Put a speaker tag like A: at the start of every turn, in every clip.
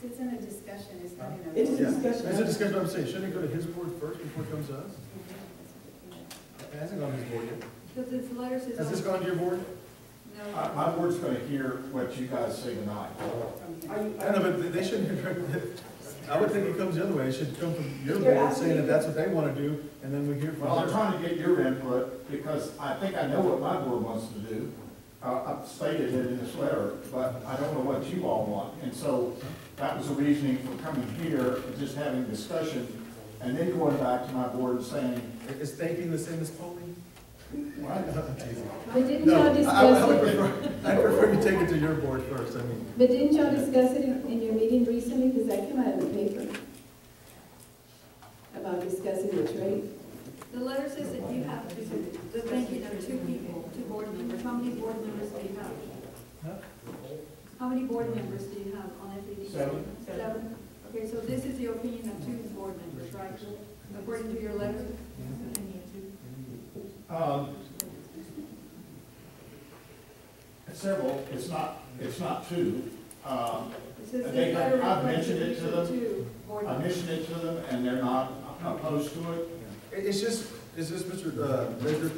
A: It's in a discussion, it's not in a.
B: It's a discussion.
C: It's a discussion, I'm saying, shouldn't it go to his board first before it comes to us? It hasn't gone to his board yet.
D: Because this letter says.
C: Has this gone to your board?
D: No.
E: My board's going to hear what you guys say tonight.
C: I know, but they shouldn't, I would think it comes the other way, it should come from your board saying that that's what they want to do, and then we hear from
E: Well, I'm
C: them.
E: trying to get your input because I think I know what my board wants to do. I've stated it in this letter, but I don't know what you all want. And so that was the reasoning for coming here, and just having discussion, and then going back to my board and saying,
C: Is thanking the same as polling?
E: what?
A: But didn't
C: No,
A: y'all discuss it?
C: I prefer you take it to your board first, I mean.
A: But didn't y'all discuss it in your meeting recently? Because that came out in the paper. About discussing the trade.
D: The letter says that you have the thinking of 2 people, 2 board members. How many board members do you have?
C: Huh?
D: How many board members do you have on FED?
E: 7.
D: 7? Okay, so this is the opinion of 2 board members, right? According to your letter?
E: Several, it's not 2.
D: It says this
E: I've
D: letter
E: mentioned it to them.
D: 2 board
E: I
D: members.
E: mentioned it to them, and they're not opposed to it.
C: It's just, Mr. Baker,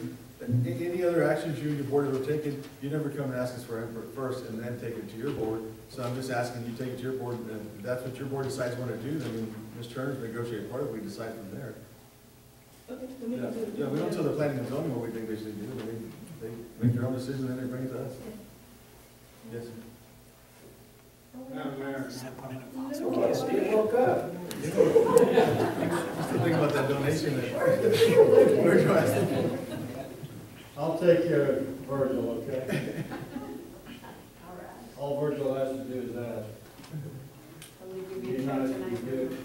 C: any other actions you and your board have taken, you never come and ask us for input first and then take it to your board. So I'm just asking you take it to your board, and if that's what your board decides you want to do, then Ms. Turner's negotiated part of it, we decide from there.
B: Okay, then we can do it.
C: Yeah, we don't tell the planning and zoning what we think they should do, they make their own decision, and then they bring it to us. Yes, sir.
F: Madam Mayor.
B: Okay, Steve woke up.
C: Still think about that donation that, where'd you ask them?
F: I'll take care of Virgil, okay?
D: All right.
F: All Virgil has to do is ask.
D: I'll leave you
F: Be
D: in
F: nice
D: charge
F: to be
D: tonight.
F: good,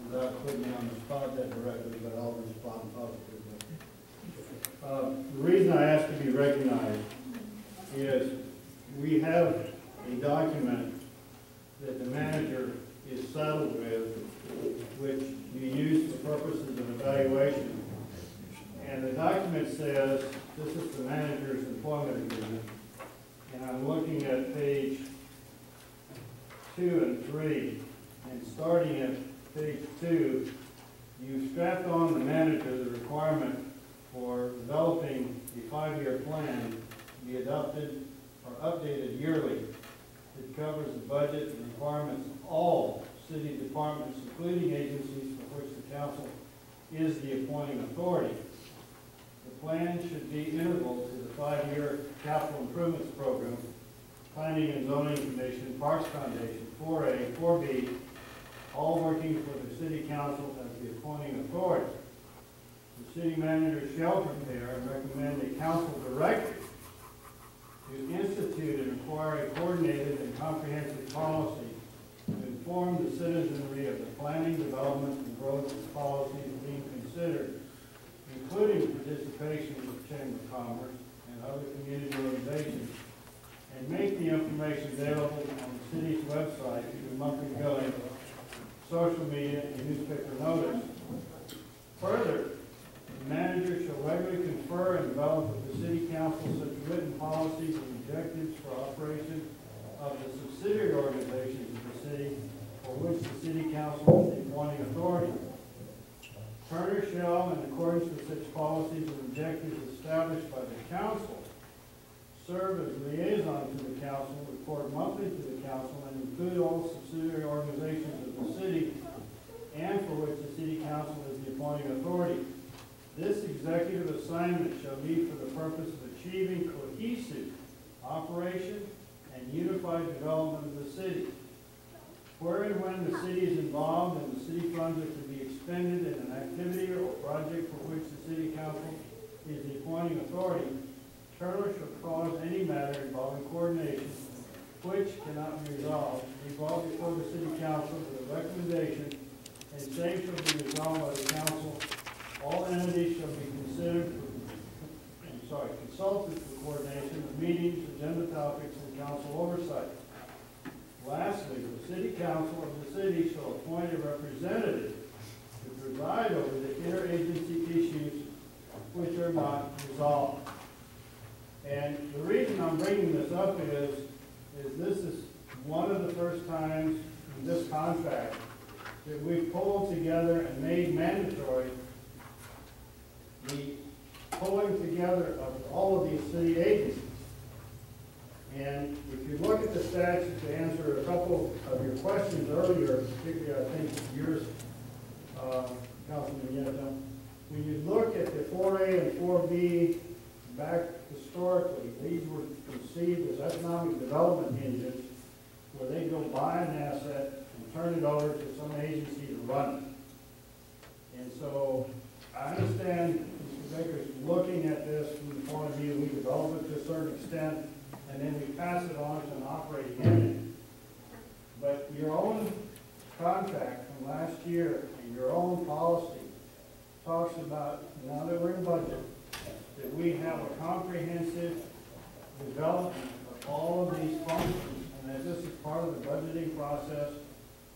F: without putting me on the spot that directly, but I'll respond positively. The reason I asked to be recognized is we have a document that the manager is saddled with, which you use for purposes of evaluation. And the document says, this is the manager's employment agreement, and I'm looking at page 2 and 3, and starting at page 2, you strapped on the manager the requirement for developing a 5-year plan to be adopted or updated yearly. It covers the budget and requirements of all city departments, including agencies for which the council is the appointing authority. The plan should be integral to the 5-year capital improvements program, Planning and Zoning Commission, Parks Foundation, 4A, 4B, all working for the city council as the appointing authority. The city manager shall prepare and recommend a council directive to institute and require a coordinated and comprehensive policy to inform the citizenry of the planning, development, and growth policies being considered, including participation with the Chamber of Commerce and other community organizations, and make the information available on the city's website through monthly billing, social media, and newspaper notice. Further, the manager shall regularly confer and develop with the city council such written policies and objectives for operation of the subsidiary organizations of the city for which the city council is the appointing authority. Turner shall, in accordance with such policies and objectives established by the council, serve as liaison to the council, report monthly to the council, and include all subsidiary organizations of the city and for which the city council is the appointing authority. This executive assignment shall be for the purpose of achieving cohesive operation and unified development of the city. Where and when the city is involved and the city funds are to be expended in an activity or project for which the city council is the appointing authority, Turner shall cause any matter involving coordination which cannot be resolved, be brought before the city council with a recommendation, and same shall be resolved by the council. All entities shall be consulted for coordination of meetings, agenda topics, and council oversight. Lastly, the city council of the city shall appoint a representative to preside over the interagency issues which are not resolved. And the reason I'm bringing this up is this is one of the first times in this contract that we pulled together and made mandatory the pulling together of all of these city agencies. And if you look at the statute, to answer a couple of your questions earlier, particularly I think yours, Councilman Yetta, when you look at the 4A and 4B back historically, these were conceived as economic development engines where they go buy an asset and turn it over to some agency to run it. And so I understand Mr. Baker's looking at this from the point of view we develop it to a certain extent and then we pass it on to an operating entity. But your own contract from last year and your own policy talks about, now that we're in budget, that we have a comprehensive development of all of these functions, and that this is part of the budgeting process,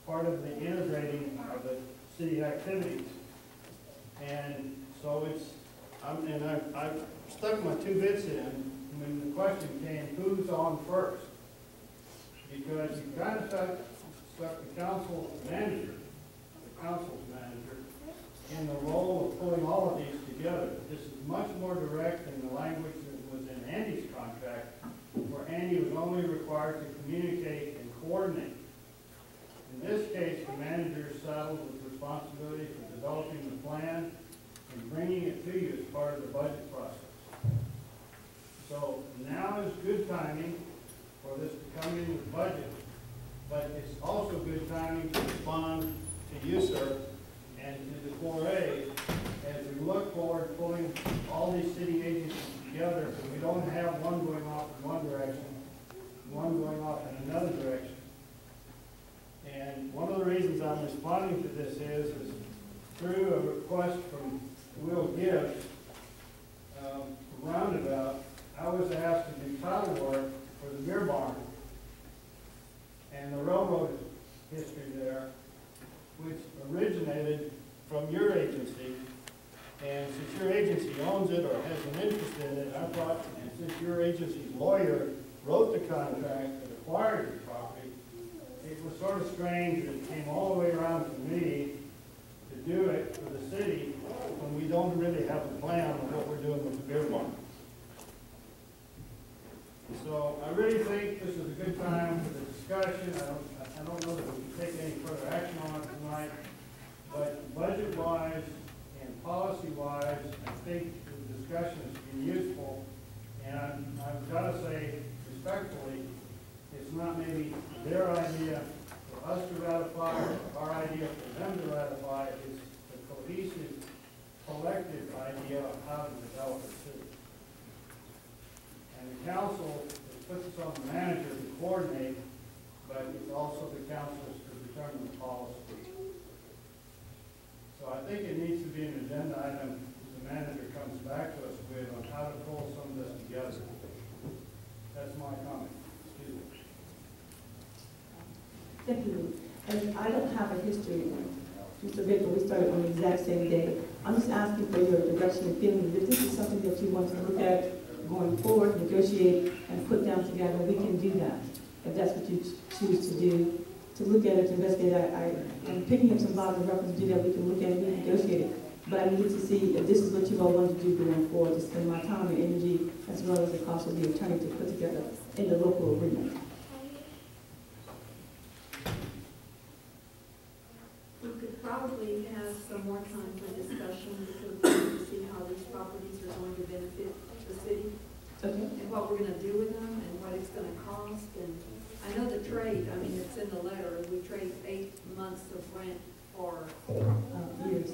F: part of the integrating of the city activities. And so it's, I've stuck my 2 bits in when the question came, who's on first? Because you kind of stuck the council's manager in the role of pulling all of these together. This is much more direct than the language that was in Andy's contract, where Andy was only required to communicate and coordinate. In this case, the manager is saddled with responsibility for developing the plan and bringing it to you as part of the budget process. So now is good timing for this to come in with budget, but it's also good timing to respond to you, sir, and to the 4A as we look forward pulling all these city agencies together, so we don't have one going off in one direction, one going off in another direction. And one of the reasons I'm responding to this is through a request from Will Gibbs, Roundabout, I was asked to do title work for the beer barn and the railroad history there, which originated from your agency. And since your agency owns it or has an interest in it, I thought, and since your agency's lawyer wrote the contract that acquired the property, it was sort of strange that it came all the way around to me to do it for the city when we don't really have a plan on what we're doing with the beer barn. So I really think this is a good time for the discussion. I don't know that we can take any further action on it tonight, but budget-wise and policy-wise, I think the discussion has been useful. And I've got to say respectfully, it's not maybe their idea for us to ratify or our idea for them to ratify. It's the cohesive, collective idea of how to develop a city. And the council puts this on the manager to coordinate, but it's also the council's to determine the policy. So I think it needs to be an agenda item the manager comes back to us with on how to pull some of this together. That's my comment. Excuse me.
A: Thank you. And I don't have a history, Mr. Baker, we started on the exact same day. I'm just asking for your direction and feeling that this is something that you want to look at going forward, negotiate, and put down together. We can do that, if that's what you choose to do, to look at it, to investigate. I'm picking up some Bible reference to do that. We can look at it and negotiate it. But I needed to see if this is what you all want to do going forward, to spend my time and energy, as well as the cost of the attorney to put together in the local agreement.
D: We could probably have some more time for discussion to see how these properties are going to benefit the city.
A: Okay.
D: And what we're gonna do with them and what it's gonna cost. And I know the trade, I mean, it's in the letter, we trade 8 months of rent for
A: Years.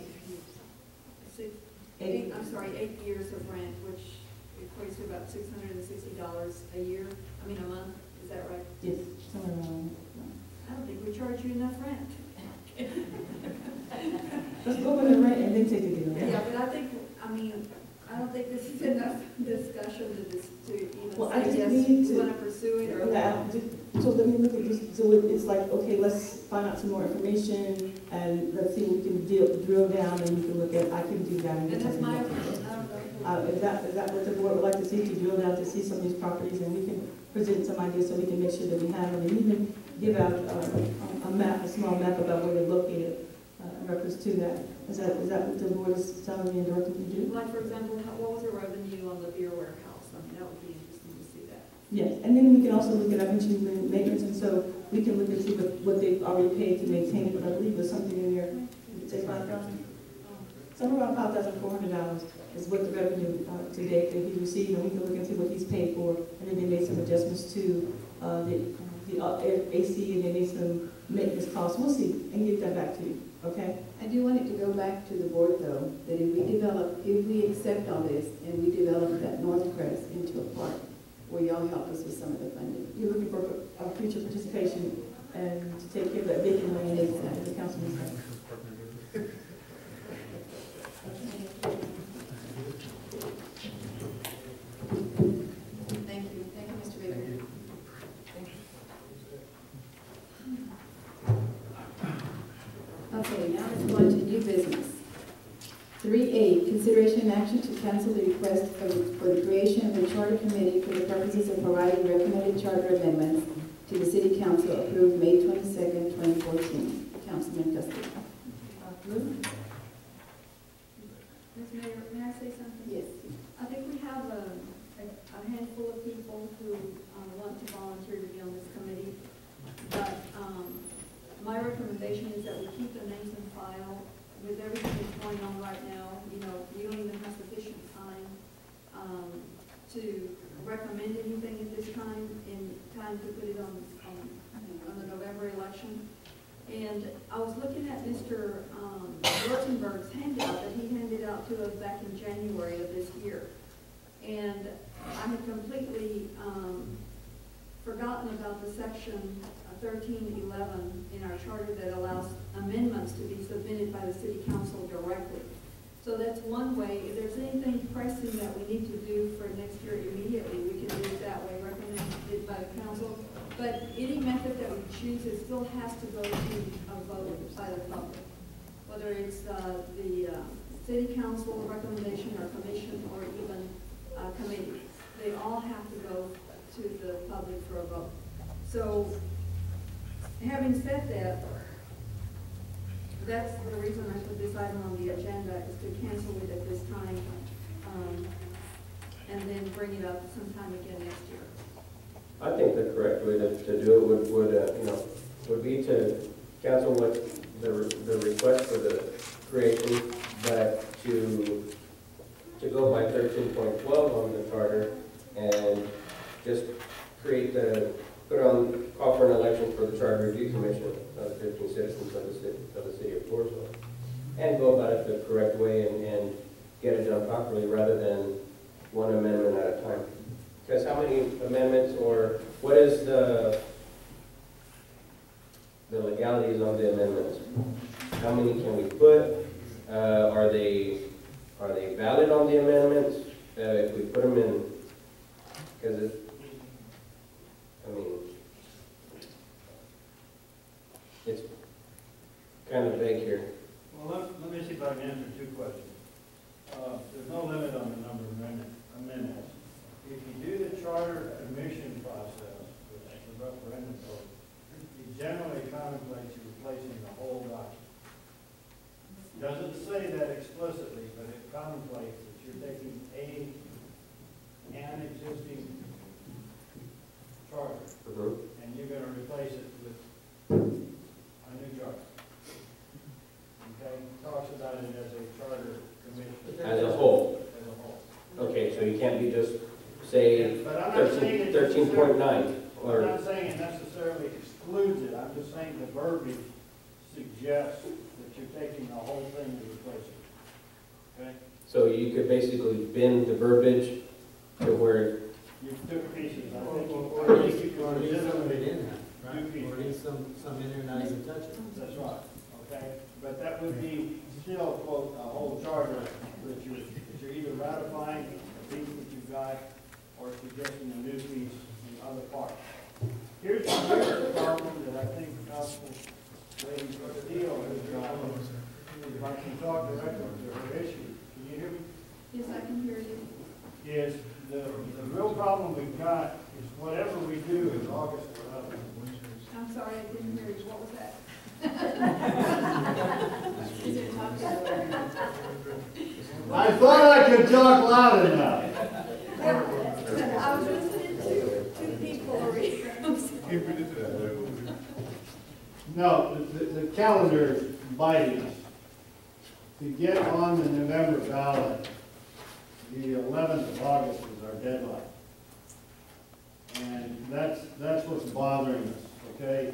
D: 8 years of rent, which equates to about $660 a year, a month, is that right?
A: Yes, somewhere around.
D: I don't think we charge you enough rent.
A: Let's go with the rent and then take it in.
D: Yeah, but I don't think this is enough discussion to even
A: Well, I
D: say,
A: just
D: yes,
A: need
D: we
A: to-
D: want to pursue it or
A: Yeah,
D: not.
A: so let me look at this, so it's like, okay, let's find out some more information, and let's see, we can drill down, and we can look at, I can do that.
D: And that's my opinion, I don't know.
A: Is that what the board would like to see, to drill down, to see some of these properties, and we can present some ideas so we can make sure that we have them, and even give out a map, a small map about where they're located in reference to that. Is that what the board is telling me and directing you to do?
D: Like, for example, what was the revenue on the beer warehouse? I mean, that would be interesting to see that.
A: Yes, and then we can also look at, I mentioned maintenance, and so we can look and see what they've already paid to maintain it, but I believe there's something in there, say $5,000? Somewhere around $5,400 is what the revenue to date that he received, and we can look and see what he's paid for, and then they made some adjustments to the AC, and they made some maintenance costs. We'll see, and get that back to you, okay?
G: I do want it to go back to the board though, that if we accept all this and we develop that North Crest into a park, will y'all help us with some of the funding?
A: You're looking for future participation and to take care of that vacant land as the councilman said.
G: Thank you, Mr. Baker. Okay, now let's go on to new business. 3A, consideration and action to cancel the request for the creation of a charter committee for the purposes of providing recommended charter amendments to the city council approved May 22nd, 2014. Councilman Custody.
D: Ms. Mayor, may I say something?
G: Yes.
D: I think we have a handful of people who want to volunteer to be on this committee, but my recommendation is that we keep the names in file. With everything that's going on right now, you know, you don't even have sufficient time to recommend anything at this time, in time to put it on the November election. And I was looking at Mr. Rosenberg's handout that he handed out to us back in January of this year. And I had completely forgotten about the section 1311 in our charter that allows amendments to be submitted by the city council directly. So that's one way. If there's anything pressing that we need to do for next year immediately, we can do it that way, recommended by the council. But any method that we choose, it still has to go to a vote by the public. Whether it's the city council recommendation or commission or even committee, they all have to go to the public for a vote. So, having said that, that's the reason I put this item on the agenda, is to cancel it at this time, and then bring it up sometime again next year.
H: I think the correct way to do it would be to cancel what the request for the creation, but to go by 13.12 on the charter and just call for an election for the Charter Review Commission of the 15 citizens of the city of Floresville, and go about it the correct way and get it done properly rather than one amendment at a time. Because how many amendments, or what is the legalities on the amendments? How many can we put? Are they valid on the amendments? If we put them in, because it's kind of vague here.
F: Well, let me see if I can answer two questions. There's no limit on the number of amendments. If you do the charter admission process, which is the referendum vote, it generally contemplates replacing the whole document. Doesn't say that explicitly, but it contemplates that you're taking an existing charter, and you're going to replace it with a new charter. Okay, talks about it as a charter commission.
H: As a whole.
F: As a whole.
H: Okay, so you can't be just, say, 13.9.
F: I'm not saying it necessarily excludes it. I'm just saying the verbiage suggests that you're taking the whole thing to replace it. Okay?
H: So you could basically bend the verbiage to where,
F: You took pieces. I think
I: Or
F: you
I: at least
F: could
I: some of
F: legitimately
I: it in there, right?
F: do
I: Or at least some in there not even touch it.
F: That's right, okay? But that would be still, quote, a whole charter that you're either ratifying a piece that you've got or suggesting a new piece in other parts. Here's the problem that I think Council Lady Castillo has got. If I can talk directly to her issue, can you hear me?
D: Yes, I can hear you.
F: Is the real problem we've got is whatever we do is August 11th.
D: I'm sorry, I didn't hear you. What was that?
G: Is it talking over?
F: I thought I could talk loud enough.
D: I was listening to two people over here.
F: No, the calendar is biting us. To get on the November ballot, the 11th of August is our deadline. And that's what's bothering us, okay?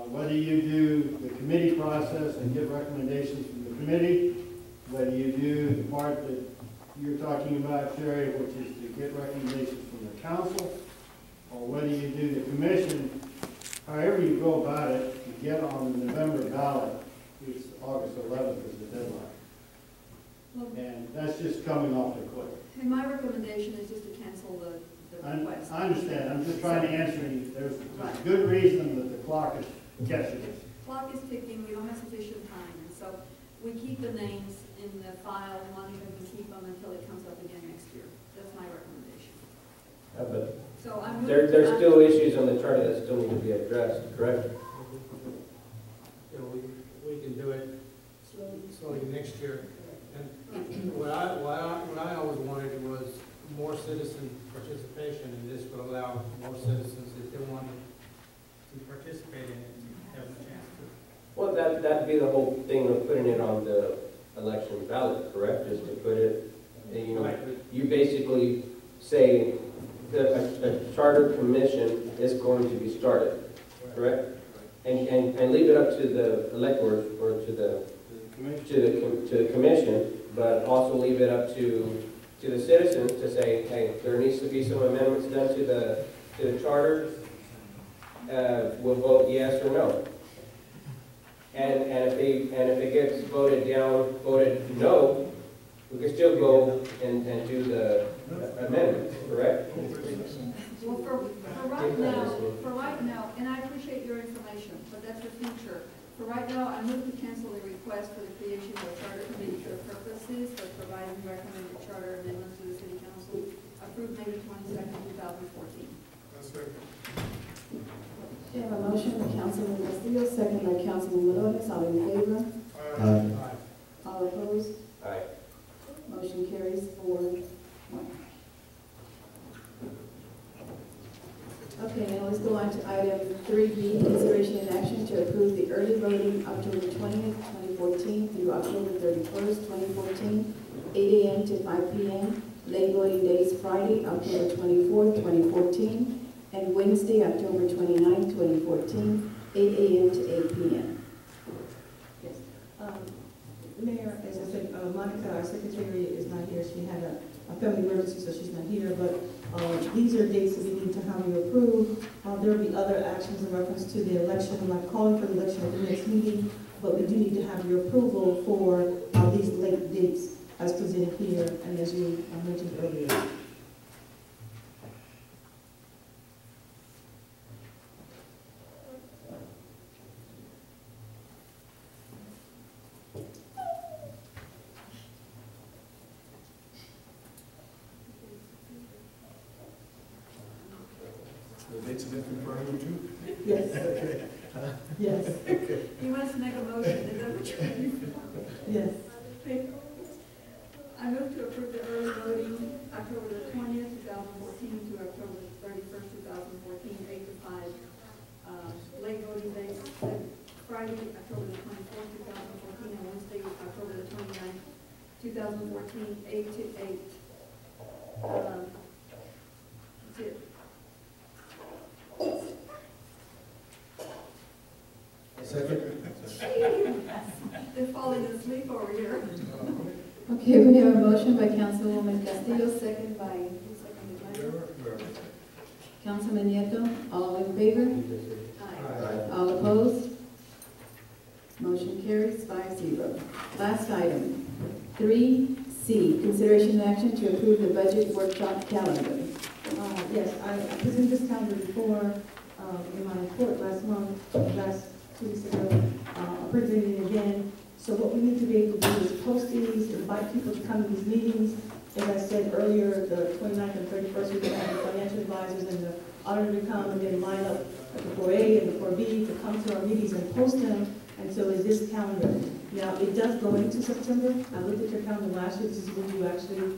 F: Whether you do the committee process and get recommendations from the committee, whether you do the part that you're talking about, Sherry, which is to get recommendations from the council, or whether you do the commission, however you go about it, to get on the November ballot, it's August 11th is the deadline. And that's just coming off the cliff.
D: And my recommendation is just to cancel the request.
F: I understand, I'm just trying to answer you. There's a good reason that the clock is catching us.
D: Clock is ticking, we don't have sufficient time, and so we keep the names in the file, we want to even keep them until it comes up again next year. That's my recommendation.
H: But
D: So I'm.
H: there's still issues on the charter that still need to be addressed, correct?
I: You know, we can do it slowly next year. And what I always wanted was more citizen participation, and this would allow more citizens, if they wanted to participate in it, to have a chance to.
H: Well, that'd be the whole thing of putting it on the election ballot, correct? Just to put it, you know, you basically say that a charter commission is going to be started, correct? And leave it up to the electors or to the commission, but also leave it up to the citizens to say, hey, there needs to be some amendments done to the charter. We'll vote yes or no. And if it gets voted no, we can still go and do the amendments, correct?
D: Well, for right now, and I appreciate your information, but that's the future. For right now, I move to cancel the request for the creation of a charter committee for the purposes of providing recommended charter amendments to the city council approved May 22nd, 2014.
G: We have a motion by Councilman Castillo, second by Councilman Malones. All in favor?
I: Aye.
G: All opposed?
H: Aye.
G: Motion carries 4-1. Okay, now let's go on to item 3B, consideration and action to approve the early voting October 20th, 2014 through October 31st, 2014, 8 a.m. to 5 p.m. Late voting days Friday, October 24th, 2014, and Wednesday, October 29th, 2014, 8 a.m. to 8 p.m.
A: Yes. Mayor, as I said, Monica, our secretary, is not here. She had a family emergency, so she's not here. But these are dates that we need to have you approve. There will be other actions in reference to the election. I'm not calling for the election at the next meeting, but we do need to have your approval for these late dates as presented here and as you mentioned earlier.
C: The dates have been confirmed too?
A: Yes. Yes.
D: You must make a motion, is that what you're doing?
A: Yes.
D: I move to approve the early voting October the 20th, 2014 to October the 31st, 2014, 8 to 5. Late voting days, Friday, October the 24th, 2014, and Wednesday, October the 29th, 2014, 8 to 8. That's it.
C: Second?
D: They're falling asleep over here.
G: Okay, we have a motion by Councilwoman Castillo, second by Councilman Nieto. All in favor?
D: Aye.
G: All opposed? Motion carries 5-0. Last item, 3C, consideration and action to approve the budget workshop calendar.
A: Yes, I presented this calendar before in my report last 2 weeks ago. I presented it again. So what we need to be able to do is post these, invite people to come to these meetings. As I said earlier, the 29th and 31st, we're going to have the financial advisors and the auditor come and then line up the 4A and the 4B to come to our meetings and post them, and so is this calendar. Now, it does go into September. I looked at your calendar last year, this is when you actually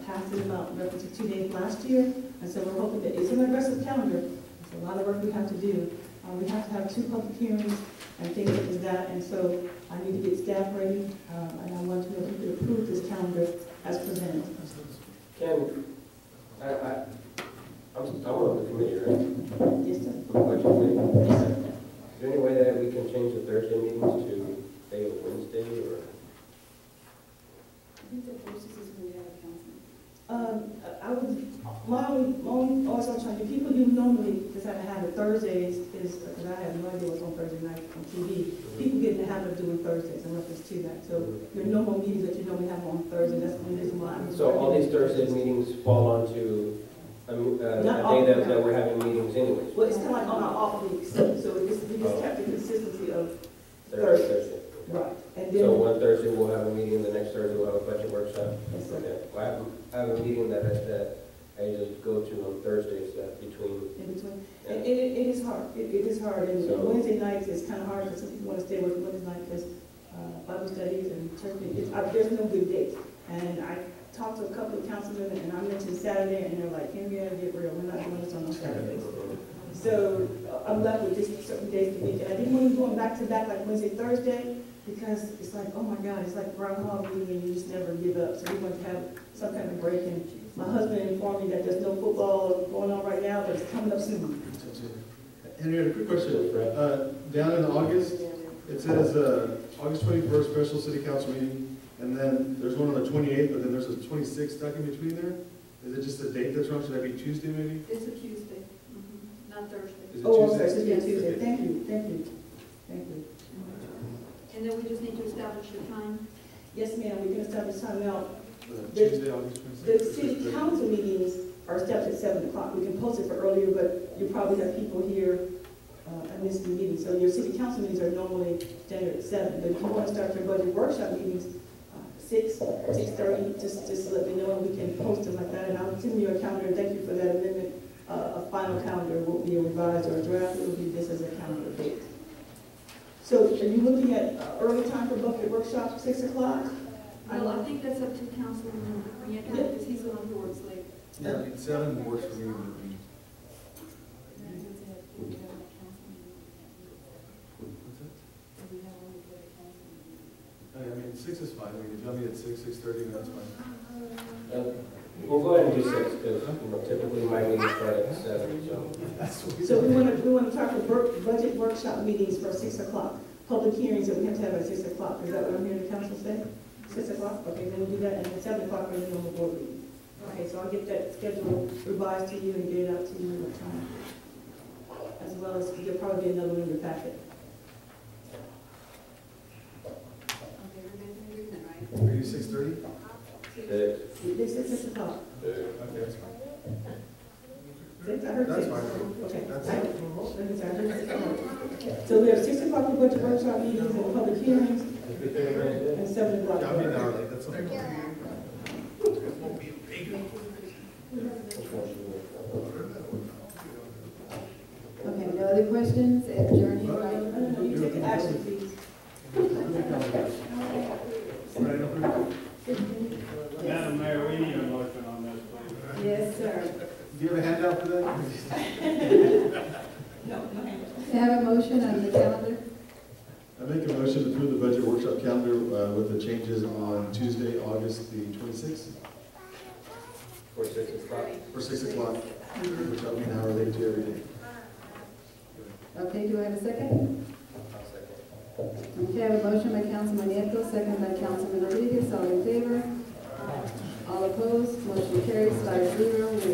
A: passed it about reference to 2 days last year, and so we're hoping that it's an aggressive calendar. It's a lot of work we have to do. We have to have 2 public hearings and things like that, and so I need to get staff ready, and I want to know if you could approve this calendar as presented.
H: Ken, I'm on the committee, right?
A: Yes, sir.
H: On the budget committee?
A: Yes, sir.
H: Is there any way that we can change the Thursday meetings to, say, a Wednesday, or?
G: I think the process is when we have a council.
A: I would, my only, also trying to, people you normally just have to have it Thursdays is, because I have no idea what's on Thursday night on TV. People get in the habit of doing Thursdays in reference to that. So your normal meetings that you normally have on Thursday, that's the only reason why.
H: So all these Thursday meetings fall onto a day that we're having meetings anyways?
A: Well, it's kind of like on our off weeks, so we just kept the consistency of
H: Thursday.
A: right. And
H: So
A: then,
H: one Thursday we'll have a meeting, the next Thursday we'll have a budget workshop?
A: yes, sir.
H: Okay. Well, I have a meeting that I usually go to on Thursdays between.
A: In between. And it is hard. It is hard. And
H: So-
A: Wednesday nights is kind of hard because some people want to stay away from Wednesday night because Bible studies and church meetings. There's no good date. And I talked to a couple of councilmen and I mentioned Saturday and they're like, Henrietta, get real. We're not doing this on no Saturdays. So I'm left with just certain days a week. And I didn't want to going back to back like Wednesday, Thursday because it's like, oh my God, it's like Groundhog Day and you just never give up. So we want to have some kind of break. And my husband informed me that there's no football going on right now, but it's coming up soon.
C: Henrietta, quick question. Down in August, it says August 21st, special city council meeting, and then there's one on the 28th, but then there's a 26th stuck in between there? Is it just the date that's wrong? Should that be Tuesday maybe?
D: It's a Tuesday, not Thursday.
C: Is it
A: Oh, I'm
C: Tuesday?
A: sorry, it's Tuesday. Thank you, thank you, thank you.
D: And then we just need to establish the time.
A: Yes, ma'am, we can establish time now.
C: Tuesday, August 26th?
A: The city council meetings are established at 7 o'clock. We can post it for earlier, but you probably have people here and this meeting. So your city council meetings are normally standard at 7. But if you want to start your budget workshop meetings, 6:30, just let me know and we can post them like that. And I'll send you a calendar. Thank you for that amendment. A final calendar won't be a revised or a draft. It will be this as a calendar date. So are you looking at early time for budget workshop, 6 o'clock?
D: Well, I think that's up to Councilman Rieta, because he's the one who works late.
C: Yeah, I mean, 7 works for me. I mean, 6 is fine. I mean, if you want me at 6:30, that's fine.
H: We'll go ahead and do 6, because, typically my meetings start at 7, so.
A: So we want to talk about budget workshop meetings for 6 o'clock. Public hearings that we have to have at 6 o'clock. Is that what I'm hearing the council say? 6 o'clock? Okay, then we'll do that. And then 7 o'clock for the normal board meeting. Okay, so I'll get that schedule revised to you and get it out to you in time. As well as, there'll probably be another one in your packet.
G: Okay, everybody's in agreement, right?
C: Are you 6:30?
H: 6.
A: This is 6 o'clock.
C: Okay, that's fine.
A: 6, I heard 6.
C: That's fine.
A: Okay.
C: That's
A: I-
C: it.
A: I heard 6 o'clock. So we have 6 o'clock for budget workshop meetings and public hearings, and 7 o'clock.
C: Yeah, I'll be an hour late, that's okay.
G: Okay, no other questions? Adjourning,
A: No,
G: right?
A: no, no, you take the action, please.
F: Madam Mayor, we need a motion on this, please.
G: Yes, sir.
C: Do you have a handout for that?
G: To have a motion on the calendar?
C: I make a motion to approve the budget workshop calendar with the changes on Tuesday, August the 26th,
H: For 6 o'clock.
C: for 6 o'clock, which I'll be an hour late to every day.
G: Okay, do I have a second? Okay, I have a motion by Councilman Nieto, second by Councilman Rodriguez, all in favor? All opposed, motion carries 5-0. We